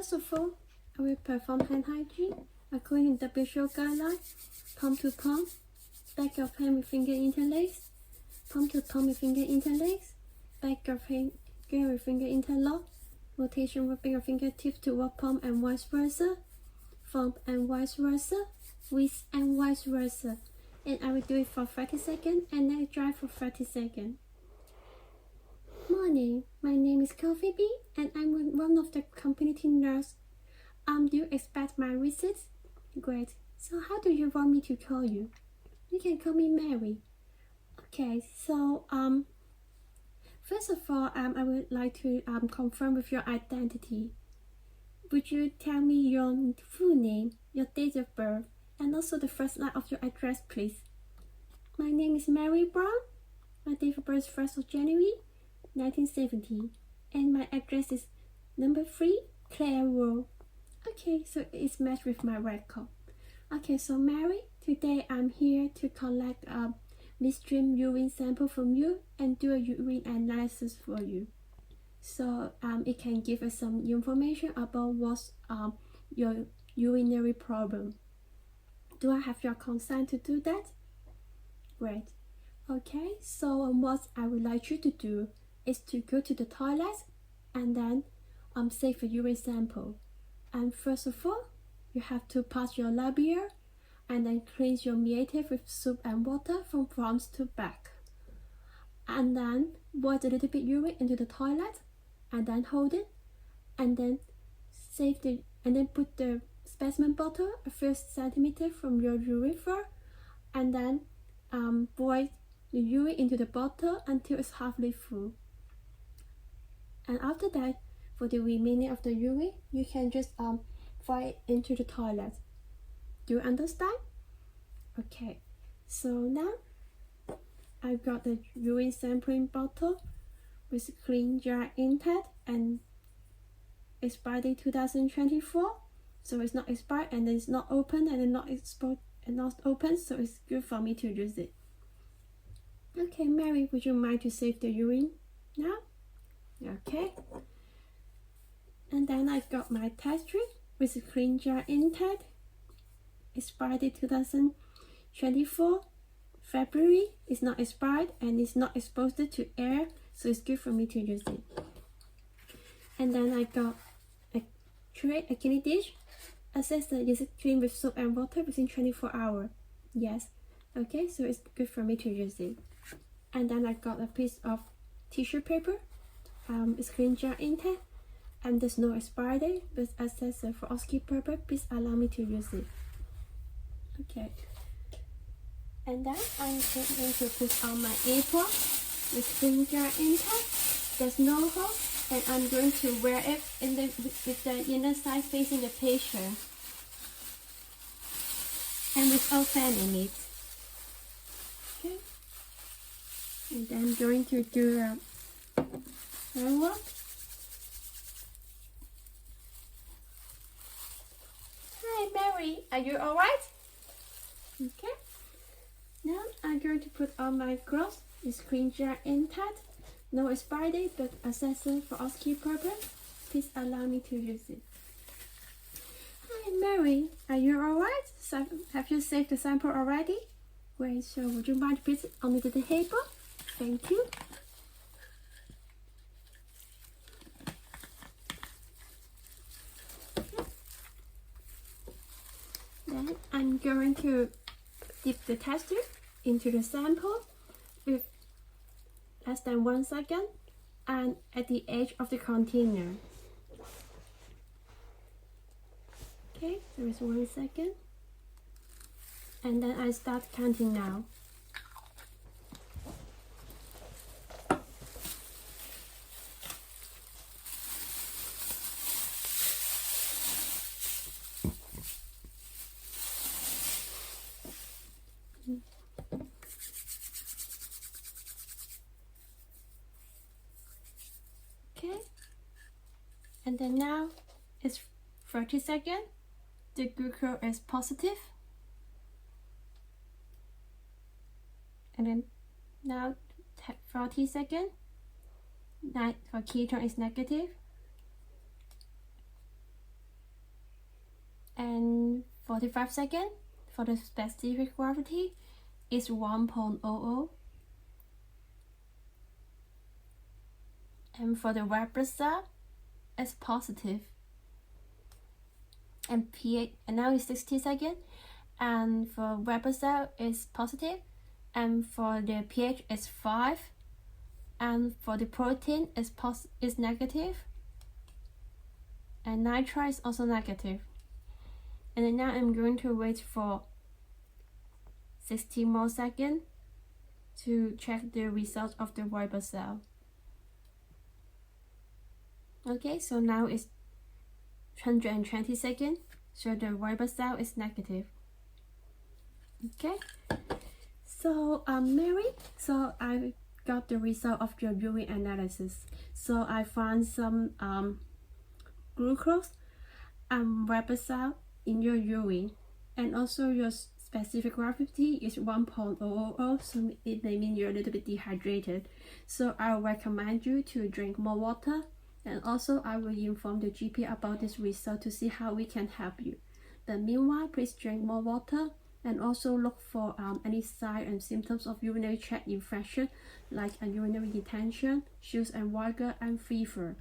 First of all, I will perform hand hygiene according to WHO guideline. Palm to palm, back of hand with finger interlace, palm to palm with finger interlace, back of hand with finger interlock, rotation rubbing of fingertips toward palm and vice versa, thumb and vice versa, wrist and vice versa. And I will do it for 30 seconds and then dry for 30 seconds. Morning, my name is Coffee Bee and I'm one of the community nurse. Do you expect my visit? Great. So how do you want me to call you? You can call me Mary. Okay, so first of all, I would like to confirm with your identity. Would you tell me your full name, your date of birth, and also the first line of your address, please? My name is Mary Brown. My date of birth is 1st of January, 1970, and my address is number 3, Clare Road. Okay, so it's matched with my record. Okay, so Mary, today I'm here to collect a mid-stream urine sample from you and do a urine analysis for you. So it can give us some information about what's your urinary problem. Do I have your consent to do that? Great. Okay, so what I would like you to do is to go to the toilet and then save a urine sample. And first of all, you have to pass your labia and then cleanse your meatus with soap and water from front to back. And then boil a little bit urine into the toilet and then hold it and then put the specimen bottle a few centimeters from your urethra and then boil the urine into the bottle until it's halfway full. And after that, for the remaining of the urine, you can just pour it into the toilet. Do you understand? Okay, so now I've got the urine sampling bottle with clean jar intact and expired date 2024. So it's not expired and it's not open and not expired and not open, so it's good for me to use it. Okay, Mary, would you mind to save the urine now? Okay. And then I've got my test strip with a clean jar intact, expired date 2024, February. It's not expired and it's not exposed to air, so it's good for me to use it. And then I got a tray, a kidney dish. Assess that is it clean with soap and water within 24 hours. Yes. Okay, so it's good for me to use it. And then I got a piece of tissue paper. It's clean jar intact. And there's no expiry date, but assess for OSCE purpose, please allow me to use it. Okay. And then I'm going to put on my apron with clean jar intact. There's no hole, and I'm going to wear it with the inner side facing the patient, and without fan in it. Okay. And then I'm going to do a handwork. Hi Mary, are you alright? Okay. Now I'm going to put on my gloves. It's clean jar intact. No expiry date, but accessible for OSCE purpose. Please allow me to use it. Hi Mary, are you alright? So have you saved the sample already? Great, so would you mind to put it on the table? Thank you. Then I'm going to dip the test tube into the sample with less than 1 second and at the edge of the container. Okay, there is 1 second. And then I start counting now. Okay, and then now it's 30 seconds. The glucose is positive. And then now 40 seconds. For ketone is negative. and 45 seconds. For the specific gravity is 1.00. And for the red blood cell, it's positive. And pH, and now it's 60 seconds. And for red blood cell is positive. And for the pH is 5. And for the protein is negative. And nitrite is also negative. And then now I'm going to wait for 60 more seconds to check the results of the white blood cell. Okay, so now it's 120 seconds, so the white blood cell is negative. Okay, so Mary, so I got the result of your urine analysis. So I found some glucose and white blood cell in your urine, and also your specific gravity is 1.00, so it may mean you're a little bit dehydrated. So I recommend you to drink more water, and also I will inform the GP about this result to see how we can help you. But meanwhile, please drink more water, and also look for any signs and symptoms of urinary tract infection like a urinary retention, chills and vigor, and fever.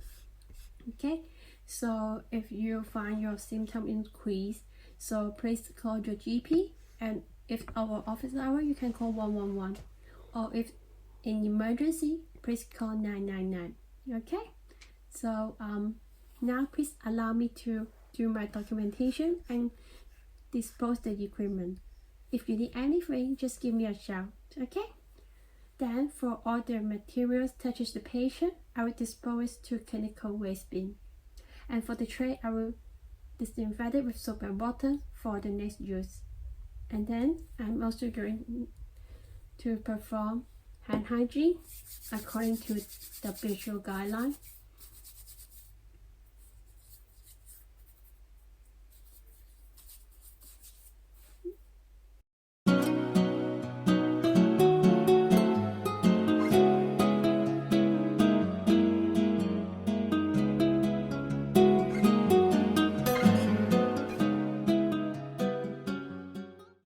Okay, so if you find your symptom increase, so please call your GP, and if our office hour, you can call 111, or if in emergency, please call 999. Okay, so now please allow me to do my documentation and dispose the equipment. If you need anything, just give me a shout. Okay, then for all the materials touches the patient, I will dispose to clinical waste bin. And for the tray, I will disinfect it with soap and water for the next use. And then I'm also going to perform hand hygiene according to the WHO guideline.